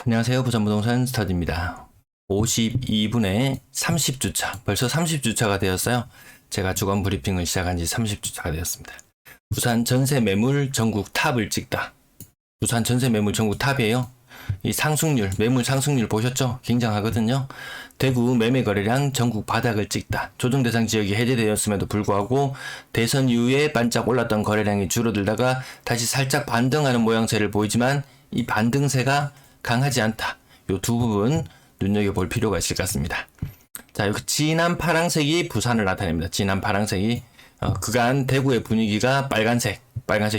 안녕하세요. 부산부동산 스타디입니다. 52분에 30주차, 벌써 30주차가 되었어요. 제가 주간 브리핑을 시작한 지 30주차가 되었습니다. 부산 전세 매물 전국 탑을 찍다. 부산 전세 매물 전국 탑이에요. 이 상승률, 매물 상승률 보셨죠? 굉장하거든요. 대구 매매 거래량 전국 바닥을 찍다. 조정 대상 지역이 해제되었음에도 불구하고 대선 이후에 반짝 올랐던 거래량이 줄어들다가 다시 살짝 반등하는 모양새를 보이지만 이 반등세가 강하지 않다. 요 두 부분 눈여겨볼 필요가 있을 것 같습니다. 자, 여기 진한 파란색이 부산을 나타냅니다. 진한 파란색이 그간 대구의 분위기가 빨간색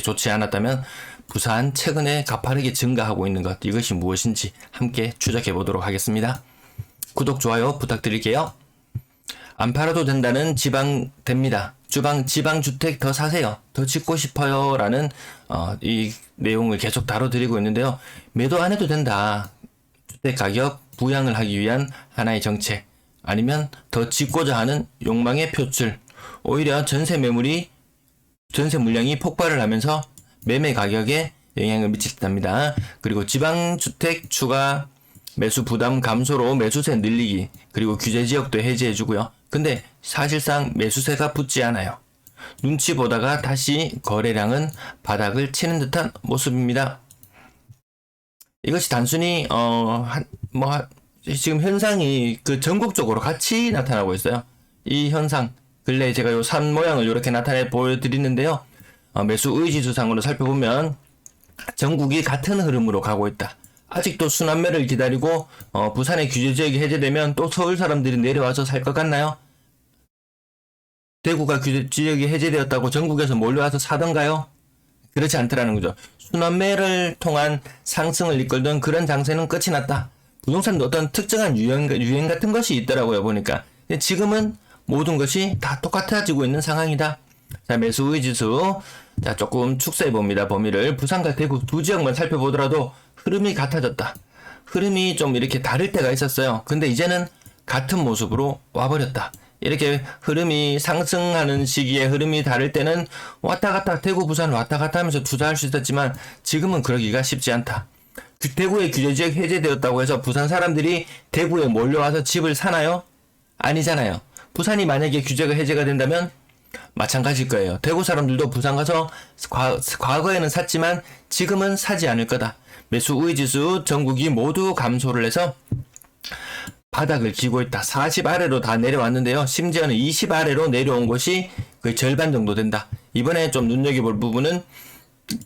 좋지 않았다면 부산 최근에 가파르게 증가하고 있는 것, 이것이 무엇인지 함께 추적해 보도록 하겠습니다. 구독, 좋아요 부탁드릴게요. 안 팔아도 된다는 지방 됩니다. 지방주택 더 사세요. 더 짓고 싶어요. 라는 이 내용을 계속 다뤄드리고 있는데요. 매도 안 해도 된다. 주택 가격 부양을 하기 위한 하나의 정책, 아니면 더 짓고자 하는 욕망의 표출, 오히려 전세 물량이 폭발을 하면서 매매 가격에 영향을 미친답니다. 그리고 지방주택 추가 매수 부담 감소로 매수세 늘리기, 그리고 규제 지역도 해제해주고요. 근데 사실상 매수세가 붙지 않아요. 눈치 보다가 다시 거래량은 바닥을 치는 듯한 모습입니다. 이것이 단순히 지금 현상이 전국적으로 같이 나타나고 있어요. 이 현상, 근래 제가 요 산 모양을 이렇게 나타내 보여드리는데요. 매수 의지수상으로 살펴보면 전국이 같은 흐름으로 가고 있다. 아직도 순환매를 기다리고 부산의 규제 지역이 해제되면 또 서울 사람들이 내려와서 살 것 같나요? 대구가 규제 지역이 해제되었다고 전국에서 몰려와서 사던가요? 그렇지 않더라는 거죠. 순환매를 통한 상승을 이끌던 그런 장세는 끝이 났다. 부동산도 어떤 특정한 유행 같은 것이 있더라고요, 보니까. 지금은 모든 것이 다 똑같아지고 있는 상황이다. 자, 매수 의지수. 자, 조금 축소해 봅니다. 범위를. 부산과 대구 두 지역만 살펴보더라도 흐름이 같아졌다. 흐름이 좀 이렇게 다를 때가 있었어요. 근데 이제는 같은 모습으로 와버렸다. 이렇게 흐름이 상승하는 시기에 흐름이 다를 때는 왔다 갔다, 대구 부산 왔다 갔다 하면서 투자할 수 있었지만 지금은 그러기가 쉽지 않다. 대구의 규제지역 해제되었다고 해서 부산 사람들이 대구에 몰려와서 집을 사나요? 아니잖아요. 부산이 만약에 규제가 해제가 된다면 마찬가지일 거예요. 대구 사람들도 부산 가서 과거에는 샀지만 지금은 사지 않을 거다. 매수 의지수 전국이 모두 감소를 해서 바닥을 기고 있다. 40 아래로 다 내려왔는데요. 심지어는 20 아래로 내려온 것이 거의 절반 정도 된다. 이번에 좀 눈여겨볼 부분은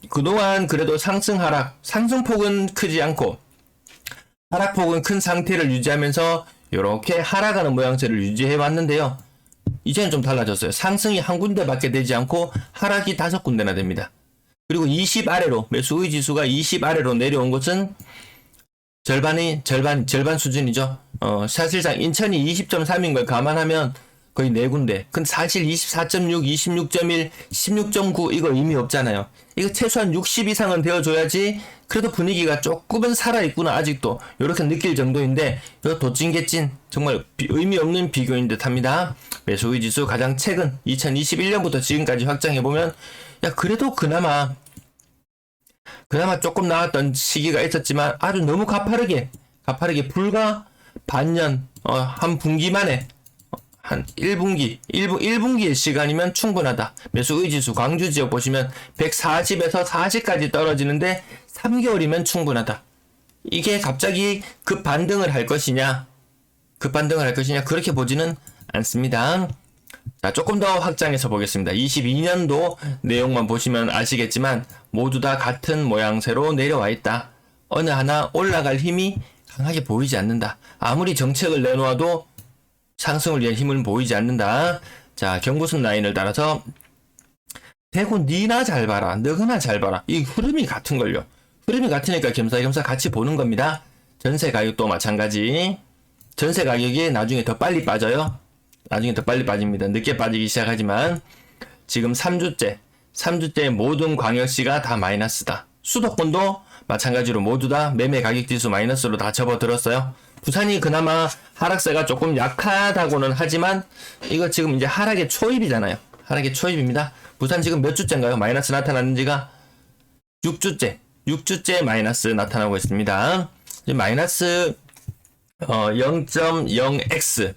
그동안 그래도 상승폭은 크지 않고 하락폭은 큰 상태를 유지하면서 이렇게 하락하는 모양새를 유지해 왔는데요. 이제는 좀 달라졌어요. 상승이 한 군데밖에 되지 않고 하락이 5군데나 됩니다. 그리고 20 아래로, 매수 의지수가 20 아래로 내려온 것은 절반 수준이죠. 사실상 인천이 20.3인 걸 감안하면 거의 4군데. 근데 사실 24.6, 26.1, 16.9 이거 의미 없잖아요. 이거 최소한 60 이상은 되어줘야지 그래도 분위기가 조금은 살아있구나 아직도 이렇게 느낄 정도인데 이거 도찐개찐 정말 의미 없는 비교인 듯 합니다. 매수 의지수 가장 최근 2021년부터 지금까지 확장해보면 그래도 그나마 조금 나왔던 시기가 있었지만 아주 너무 가파르게 불과 반년, 한 분기 만에 한 1분기의 시간이면 충분하다. 매수 의지수 광주 지역 보시면 140에서 40까지 떨어지는데 3개월이면 충분하다. 이게 갑자기 급반등을 할 것이냐 그렇게 보지는 않습니다. 자, 조금 더 확장해서 보겠습니다. 22년도 내용만 보시면 아시겠지만 모두 다 같은 모양새로 내려와 있다. 어느 하나 올라갈 힘이 강하게 보이지 않는다. 아무리 정책을 내놓아도 상승을 위한 힘은 보이지 않는다. 자, 경부선 라인을 따라서 대구 니나 잘 봐라, 너그나 잘 봐라. 이 흐름이 같은걸요. 흐름이 같으니까 겸사겸사 같이 보는 겁니다. 전세 가격도 마찬가지. 전세 가격이 나중에 더 빨리 빠져요. 나중에 더 빨리 빠집니다. 늦게 빠지기 시작하지만 지금 3주째 모든 광역시가 다 마이너스다. 수도권도 마찬가지로 모두 다 매매 가격 지수 마이너스로 다 접어들었어요. 부산이 그나마 하락세가 조금 약하다고는 하지만 이거 지금 이제 하락의 초입이잖아요. 하락의 초입입니다. 부산 지금 몇 주째인가요? 마이너스 나타났는지가 6주째 마이너스 나타나고 있습니다. 마이너스 0.0x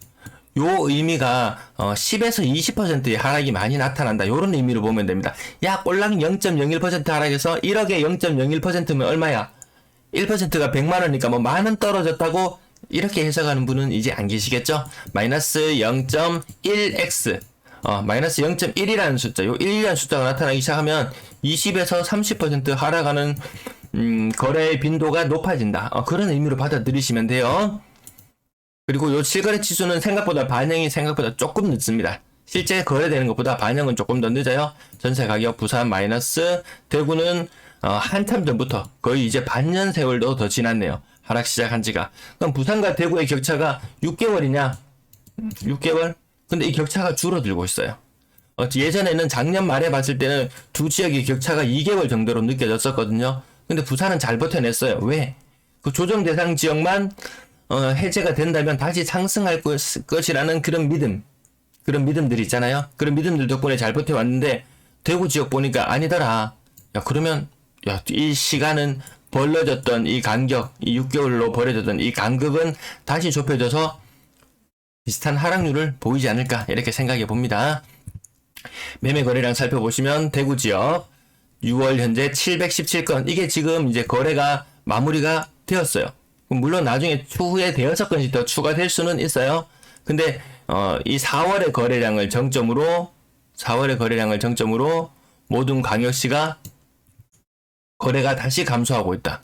요 의미가 10에서 20%의 하락이 많이 나타난다. 요런 의미로 보면 됩니다. 야, 꼴랑 0.01% 하락해서 1억에 0.01%면 얼마야? 1%가 100만 원이니까 뭐 만 원 떨어졌다고 이렇게 해석하는 분은 이제 안 계시겠죠? 마이너스 0.1x 마이너스 0.1이라는 숫자, 요 1이라는 숫자가 나타나기 시작하면 20에서 30% 하락하는 거래의 빈도가 높아진다. 그런 의미로 받아들이시면 돼요. 그리고 요 실거래 치수는 반영이 생각보다 조금 늦습니다. 실제 거래되는 것보다 반영은 조금 더 늦어요. 전세 가격 부산 마이너스, 대구는 한참 전부터 거의 이제 반년 세월도 더 지났네요. 하락 시작한 지가. 그럼 부산과 대구의 격차가 6개월이냐? 6개월? 근데 이 격차가 줄어들고 있어요. 예전에는 작년 말에 봤을 때는 두 지역의 격차가 2개월 정도로 느껴졌었거든요. 근데 부산은 잘 버텨냈어요. 왜? 그 조정 대상 지역만 해제가 된다면 다시 상승할 것이라는 그런 믿음들 있잖아요. 그런 믿음들 덕분에 잘 버텨왔는데 대구 지역 보니까 아니더라. 야, 그러면 이 시간은 벌어졌던 이 간격, 이 6개월로 벌어졌던 이 간극은 다시 좁혀져서 비슷한 하락률을 보이지 않을까 이렇게 생각해 봅니다. 매매 거래량 살펴보시면 대구 지역 6월 현재 717건, 이게 지금 이제 거래가 마무리가 되었어요. 물론 나중에 추후에 대여섯 건씩 더 추가될 수는 있어요. 근데 이 4월의 거래량을 정점으로 모든 광역시가 거래가 다시 감소하고 있다.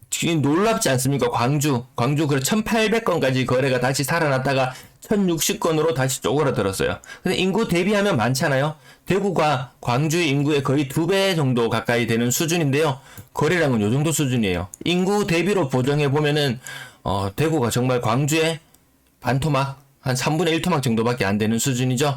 지금 놀랍지 않습니까? 광주 그 1800건까지 거래가 다시 살아났다가 1060건으로 다시 쪼그라들었어요. 근데 인구 대비하면 많잖아요. 대구가 광주의 인구의 거의 2배 정도 가까이 되는 수준인데요. 거래량은 요 정도 수준이에요. 인구 대비로 보정해 보면은 대구가 정말 광주의 반토막, 한 3분의 1토막 정도밖에 안 되는 수준이죠.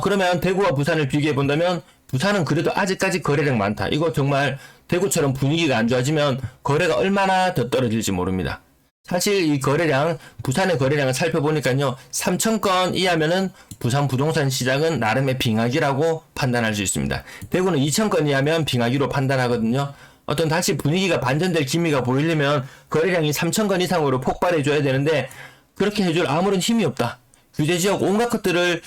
그러면 대구와 부산을 비교해 본다면 부산은 그래도 아직까지 거래량 많다. 이거 정말 대구처럼 분위기가 안 좋아지면 거래가 얼마나 더 떨어질지 모릅니다. 사실 이 거래량, 부산의 거래량을 살펴보니까요, 3,000건 이하면은 부산 부동산 시장은 나름의 빙하기라고 판단할 수 있습니다. 대구는 2,000건 이하면 빙하기로 판단하거든요. 어떤 다시 분위기가 반전될 기미가 보이려면 거래량이 3,000건 이상으로 폭발해줘야 되는데 그렇게 해줄 아무런 힘이 없다. 규제지역 온갖 것들을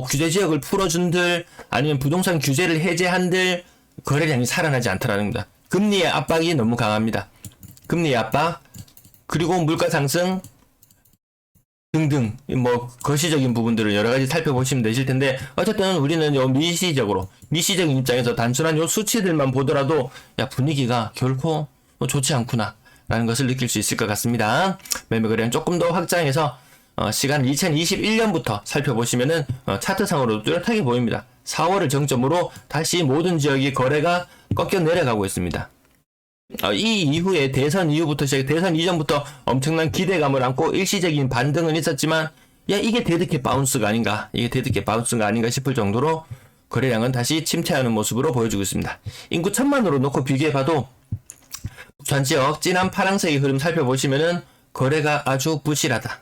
규제지역을 풀어준들 아니면 부동산 규제를 해제한들 거래량이 살아나지 않더라는 겁니다. 금리의 압박이 너무 강합니다. 금리의 압박, 그리고 물가 상승 등등 거시적인 부분들을 여러 가지 살펴보시면 되실 텐데, 어쨌든 우리는 요 미시적인 입장에서 단순한 요 수치들만 보더라도 분위기가 결코 좋지 않구나 라는 것을 느낄 수 있을 것 같습니다. 매매 거래량 조금 더 확장해서 시간 2021년부터 살펴보시면은 차트상으로 뚜렷하게 보입니다. 4월을 정점으로 다시 모든 지역이 거래가 꺾여 내려가고 있습니다. 이 이후에 대선 이후부터 대선 이전부터 엄청난 기대감을 안고 일시적인 반등은 있었지만 이게 데드캣 바운스가 아닌가 싶을 정도로 거래량은 다시 침체하는 모습으로 보여주고 있습니다. 인구 1000만으로 놓고 비교해봐도 부산 지역 진한 파란색의 흐름 살펴보시면은 거래가 아주 부실하다.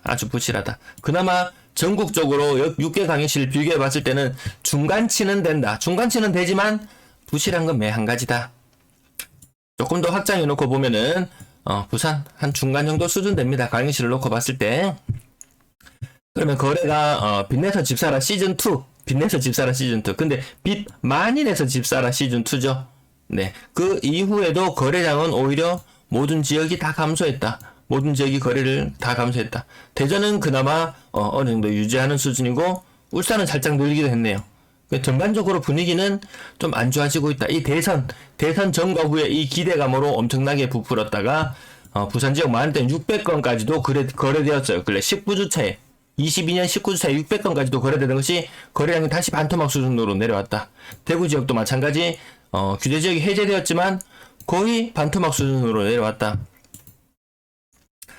그나마 전국적으로 6개 광역시를 비교해봤을 때는 중간치는 된다. 중간치는 되지만 부실한 건 매 한 가지다. 조금 더 확장해 놓고 보면은 부산 한 중간 정도 수준 됩니다. 광역시를 놓고 봤을 때. 그러면 거래가 빚내서 집사라 시즌2. 근데 빚 많이 내서 집사라 시즌2죠. 네. 그 이후에도 거래량은 오히려 모든 지역이 다 감소했다. 모든 지역이 거래를 다 감소했다. 대전은 그나마 어느 정도 유지하는 수준이고 울산은 살짝 늘기도 했네요. 전반적으로 분위기는 좀 안 좋아지고 있다. 이 대선 전과 후에 이 기대감으로 엄청나게 부풀었다가 부산 지역 많을 땐 600건까지도 거래되었어요. 근래 19주차에 22년 19주차에 600건까지도 거래되는 것이 거래량이 다시 반토막 수준으로 내려왔다. 대구 지역도 마찬가지 규제 지역이 해제되었지만 거의 반토막 수준으로 내려왔다.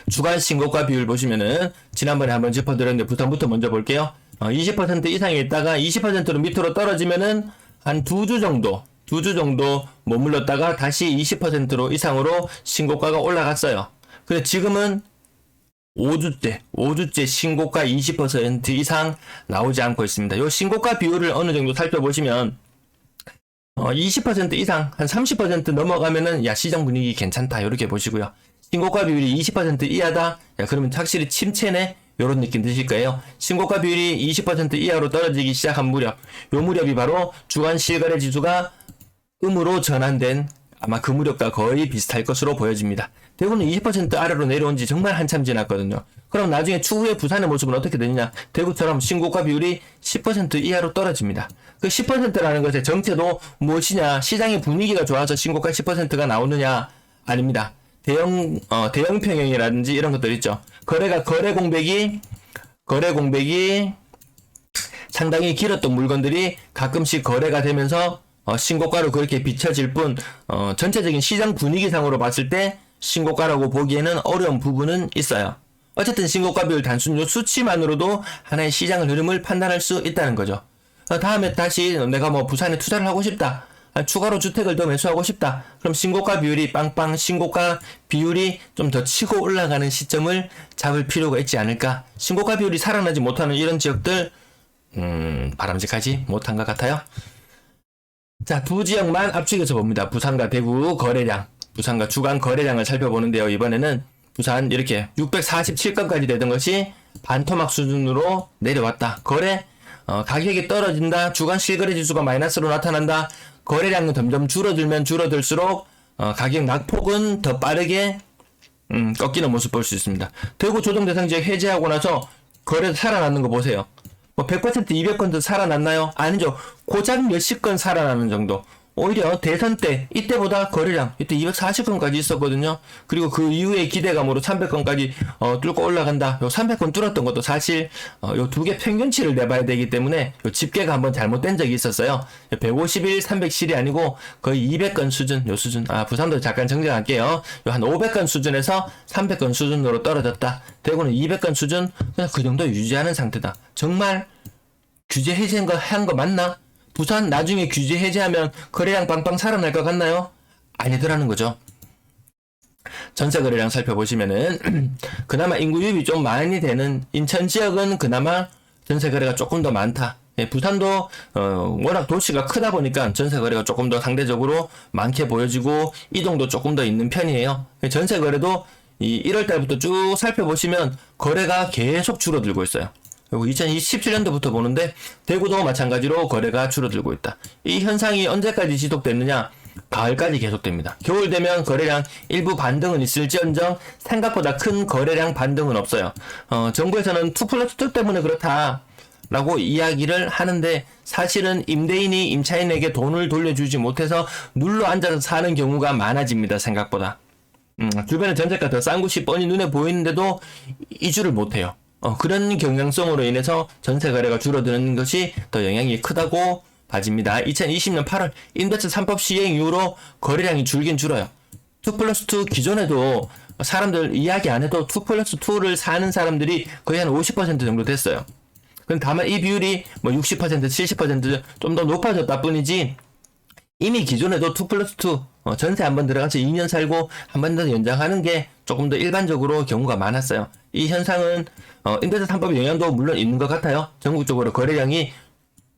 주간 신고가 비율 보시면은 지난번에 한번 짚어드렸는데 부산부터 먼저 볼게요. 20% 이상에 있다가 20%로 밑으로 떨어지면은 한 2주 정도 머물렀다가 다시 20% 이상으로 신고가가 올라갔어요. 근데 지금은 5주째 신고가 20% 이상 나오지 않고 있습니다. 요 신고가 비율을 어느 정도 살펴보시면 20% 이상 한 30% 넘어가면은 시장 분위기 괜찮다 이렇게 보시고요. 신고가 비율이 20% 이하다? 야, 그러면 확실히 침체네? 요런 느낌 드실 거예요. 신고가 비율이 20% 이하로 떨어지기 시작한 무렵, 요 무렵이 바로 주간 실거래 지수가 음으로 전환된 아마 그 무렵과 거의 비슷할 것으로 보여집니다. 대구는 20% 아래로 내려온 지 정말 한참 지났거든요. 그럼 나중에 추후에 부산의 모습은 어떻게 되느냐? 대구처럼 신고가 비율이 10% 이하로 떨어집니다. 그 10%라는 것의 정체도 무엇이냐? 시장의 분위기가 좋아서 신고가 10%가 나오느냐? 아닙니다. 대형 평형이라든지 이런 것들 있죠. 거래 공백이 상당히 길었던 물건들이 가끔씩 거래가 되면서 신고가로 그렇게 비춰질 뿐, 전체적인 시장 분위기상으로 봤을 때 신고가라고 보기에는 어려운 부분은 있어요. 어쨌든 신고가 비율 단순 요 수치만으로도 하나의 시장의 흐름을 판단할 수 있다는 거죠. 다음에 다시 내가 뭐 부산에 투자를 하고 싶다. 추가로 주택을 더 매수하고 싶다. 그럼 신고가 비율이 빵빵 신고가 비율이 좀 더 치고 올라가는 시점을 잡을 필요가 있지 않을까. 신고가 비율이 살아나지 못하는 이런 지역들 바람직하지 못한 것 같아요. 자, 두 지역만 압축해서 봅니다. 부산과 대구 거래량, 부산과 주간 거래량을 살펴보는데요. 이번에는 부산 이렇게 647건까지 되던 것이 반토막 수준으로 내려왔다. 거래 가격이 떨어진다. 주간 실거래 지수가 마이너스로 나타난다. 거래량은 점점 줄어들면 줄어들수록 가격 낙폭은 더 빠르게 꺾이는 모습 볼 수 있습니다. 대구 조정대상 지역 해제하고 나서 거래 살아나는 거 보세요. 뭐 100%, 200건도 살아났나요? 아니죠. 고작 몇십 건 살아나는 정도. 오히려 대선 때 이때보다 거래량 이때 240건까지 있었거든요. 그리고 그 이후에 기대감으로 300건까지 뚫고 올라간다. 요 300건 뚫었던 것도 사실 요 두 개 평균치를 내봐야 되기 때문에 요 집계가 한번 잘못된 적이 있었어요. 151, 300실이 아니고 거의 200건 수준, 요 수준. 부산도 잠깐 정정할게요. 요 한 500건 수준에서 300건 수준으로 떨어졌다. 대구는 200건 수준, 그냥 그 정도 유지하는 상태다. 정말 규제 해제한 거 맞나? 부산 나중에 규제 해제하면 거래량 빵빵 살아날 것 같나요? 아니더라는 거죠. 전세 거래량 살펴보시면은 그나마 인구 유입이 좀 많이 되는 인천 지역은 그나마 전세 거래가 조금 더 많다. 예, 부산도 워낙 도시가 크다 보니까 전세 거래가 조금 더 상대적으로 많게 보여지고 이동도 조금 더 있는 편이에요. 전세 거래도 이 1월 달부터 쭉 살펴보시면 거래가 계속 줄어들고 있어요. 그리고 2017년도부터 보는데 대구도 마찬가지로 거래가 줄어들고 있다. 이 현상이 언제까지 지속되느냐? 가을까지 계속됩니다. 겨울 되면 거래량 일부 반등은 있을지언정 생각보다 큰 거래량 반등은 없어요. 정부에서는 2+2 때문에 그렇다 라고 이야기를 하는데 사실은 임대인이 임차인에게 돈을 돌려주지 못해서 눌러 앉아서 사는 경우가 많아집니다. 생각보다. 주변에 전세가 더 싼 곳이 뻔히 눈에 보이는데도 이주를 못해요. 그런 경향성으로 인해서 전세 거래가 줄어드는 것이 더 영향이 크다고 봐집니다. 2020년 8월 임대차 3법 시행 이후로 거래량이 줄긴 줄어요. 2+2 기존에도 사람들 이야기 안 해도 2+2를 사는 사람들이 거의 한 50% 정도 됐어요. 근데 다만 이 비율이 뭐 60%, 70% 좀 더 높아졌다 뿐이지 이미 기존에도 2+2 전세 한번 들어가서 2년 살고 한 번 더 연장하는 게 조금 더 일반적으로 경우가 많았어요. 이 현상은 임대차 3법의 영향도 물론 있는 것 같아요. 전국적으로 거래량이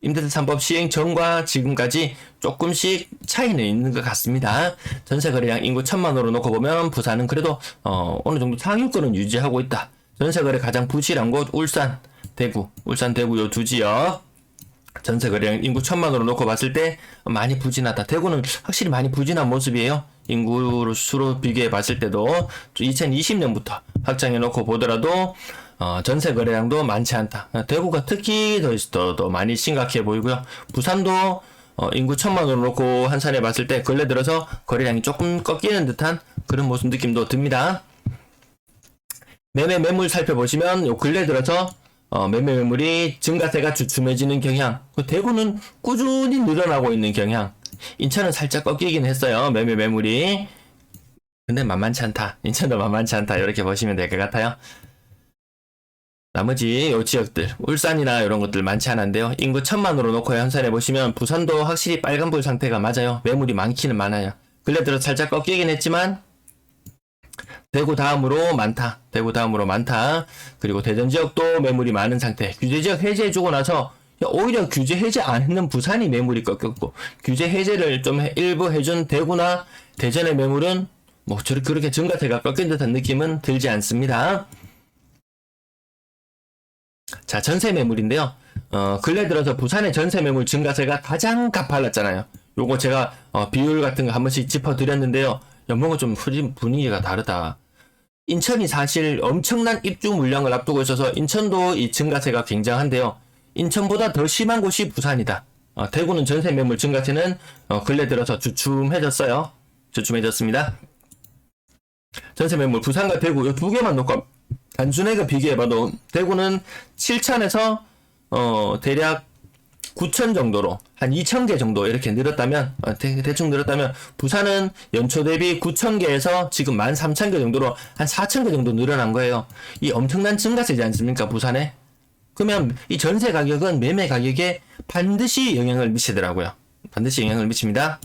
임대차 3법 시행 전과 지금까지 조금씩 차이는 있는 것 같습니다. 전세 거래량 인구 1000만으로 놓고 보면 부산은 그래도 어느 정도 상위권은 유지하고 있다. 전세 거래 가장 부실한 곳 울산, 대구 요 두 지역 전세 거래량 인구 1000만으로 놓고 봤을 때 많이 부진하다. 대구는 확실히 많이 부진한 모습이에요. 인구 수로 비교해 봤을 때도 2020년부터 확장해 놓고 보더라도 전세 거래량도 많지 않다. 대구가 특히 더 많이 심각해 보이고요. 부산도 인구 1000만으로 놓고 한산해 봤을 때 근래 들어서 거래량이 조금 꺾이는 듯한 그런 모습 느낌도 듭니다. 매매 매물 살펴보시면 요 근래 들어서 매매 매물이 증가세가 주춤해지는 경향. 대구는 꾸준히 늘어나고 있는 경향. 인천은 살짝 꺾이긴 했어요. 매매 매물이. 근데 만만치 않다. 인천도 만만치 않다. 이렇게 보시면 될 것 같아요. 나머지 요 지역들 울산이나 이런 것들 많지 않은데요. 인구 1000만으로 놓고 현산해 보시면 부산도 확실히 빨간불 상태가 맞아요. 매물이 많기는 많아요. 근래 들어 살짝 꺾이긴 했지만 대구 다음으로 많다. 그리고 대전 지역도 매물이 많은 상태. 규제 지역 해제해주고 나서 오히려 규제 해제 안 했는 부산이 매물이 꺾였고 규제 해제를 좀 일부 해준 대구나 대전의 매물은 뭐 그렇게 증가세가 꺾인 듯한 느낌은 들지 않습니다. 자, 전세 매물인데요. 근래 들어서 부산의 전세 매물 증가세가 가장 가팔랐잖아요. 요거 제가 비율 같은 거 한 번씩 짚어드렸는데요. 연봉은 좀 분위기가 다르다. 인천이 사실 엄청난 입주 물량을 앞두고 있어서 인천도 이 증가세가 굉장한데요. 인천보다 더 심한 곳이 부산이다. 대구는 전세 매물 증가세는 근래 들어서 주춤해졌어요. 주춤해졌습니다. 전세 매물 부산과 대구 이 두 개만 놓고 단순하게 비교해봐도 대구는 7천에서 대략 9천 정도로 한 2천 개 정도 이렇게 늘었다면 대충 늘었다면 부산은 연초 대비 9천 개에서 지금 13,000개 정도로 한 4천 개 정도 늘어난 거예요. 이 엄청난 증가세지 않습니까, 부산에? 그러면 이 전세 가격은 매매 가격에 반드시 영향을 미치더라고요. 반드시 영향을 미칩니다.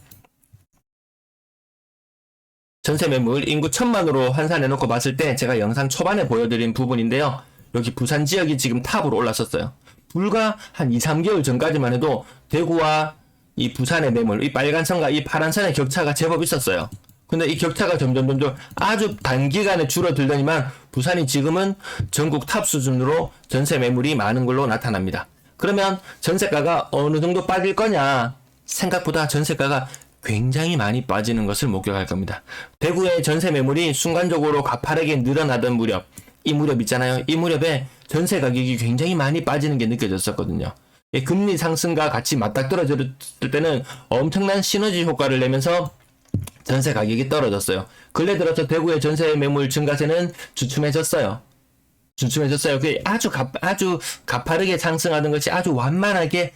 전세 매물 인구 1,000만으로 환산해놓고 봤을 때 제가 영상 초반에 보여드린 부분인데요. 여기 부산 지역이 지금 탑으로 올랐었어요. 불과 한 2, 3개월 전까지만 해도 대구와 이 부산의 매물, 이 빨간 선과 이 파란 선의 격차가 제법 있었어요. 근데 이 격차가 점점 아주 단기간에 줄어들더니만 부산이 지금은 전국 탑 수준으로 전세 매물이 많은 걸로 나타납니다. 그러면 전세가가 어느 정도 빠질 거냐? 생각보다 전세가가 굉장히 많이 빠지는 것을 목격할 겁니다. 대구의 전세 매물이 순간적으로 가파르게 늘어나던 무렵, 이 무렵 있잖아요. 이 무렵에 전세 가격이 굉장히 많이 빠지는 게 느껴졌었거든요. 금리 상승과 같이 맞닥뜨려졌을 때는 엄청난 시너지 효과를 내면서 전세 가격이 떨어졌어요. 근래 들어서 대구의 전세 매물 증가세는 주춤해졌어요. 그게 아주 가파르게 상승하던 것이 아주 완만하게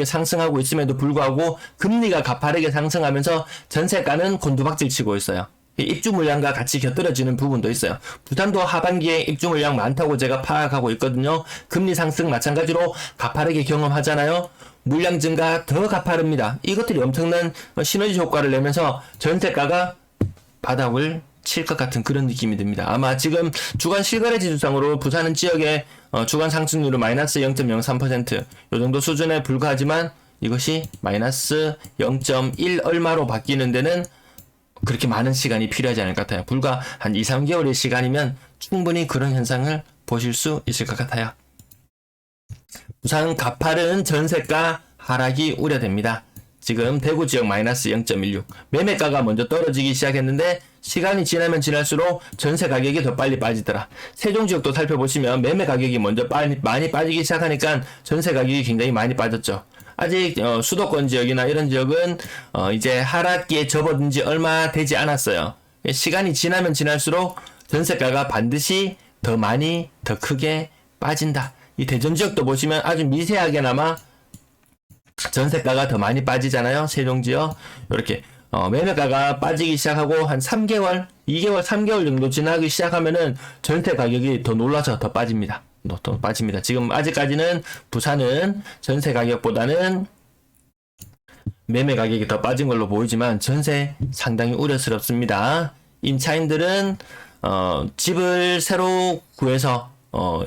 상승하고 있음에도 불구하고 금리가 가파르게 상승하면서 전세가는 곤두박질 치고 있어요. 입주 물량과 같이 곁들여지는 부분도 있어요. 부산도 하반기에 입주 물량 많다고 제가 파악하고 있거든요. 금리 상승 마찬가지로 가파르게 경험하잖아요. 물량 증가 더 가파릅니다. 이것들이 엄청난 시너지 효과를 내면서 전세가가 바닥을 칠 것 같은 그런 느낌이 듭니다. 아마 지금 주간 실거래 지수상으로 부산은 지역의 주간 상승률은 마이너스 0.03% 요 정도 수준에 불과하지만 이것이 마이너스 0.1 얼마로 바뀌는 데는 그렇게 많은 시간이 필요하지 않을 것 같아요. 불과 한 2, 3개월의 시간이면 충분히 그런 현상을 보실 수 있을 것 같아요. 부산 가파른 전세가 하락이 우려됩니다. 지금 대구 지역 마이너스 0.16 매매가가 먼저 떨어지기 시작했는데 시간이 지나면 지날수록 전세 가격이 더 빨리 빠지더라. 세종 지역도 살펴보시면 매매 가격이 먼저 많이 빠지기 시작하니까 전세 가격이 굉장히 많이 빠졌죠. 아직 수도권 지역이나 이런 지역은 이제 하락기에 접어든 지 얼마 되지 않았어요. 시간이 지나면 지날수록 전세가가 반드시 더 많이 더 크게 빠진다. 이 대전 지역도 보시면 아주 미세하게나마 전세가가 더 많이 빠지잖아요. 세종 지역 이렇게 매매가가 빠지기 시작하고 한 3개월, 2개월, 3개월 정도 지나기 시작하면은 전세 가격이 더 놀라서 더 빠집니다. 더 빠집니다. 지금 아직까지는 부산은 전세 가격보다는 매매 가격이 더 빠진 걸로 보이지만 전세 상당히 우려스럽습니다. 임차인들은 집을 새로 구해서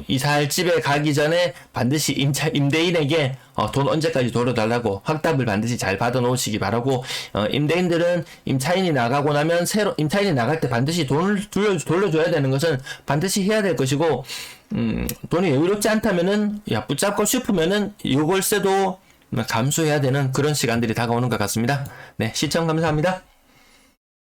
이사할 집에 가기 전에 반드시 임대인에게 돈 언제까지 돌려달라고 확답을 반드시 잘 받아 놓으시기 바라고, 임대인들은 임차인이 나가고 나면 임차인이 나갈 때 반드시 돈을 돌려줘야 되는 것은 반드시 해야 될 것이고, 돈이 여유롭지 않다면은, 붙잡고 싶으면은 요걸세도 감수해야 되는 그런 시간들이 다가오는 것 같습니다. 네, 시청 감사합니다.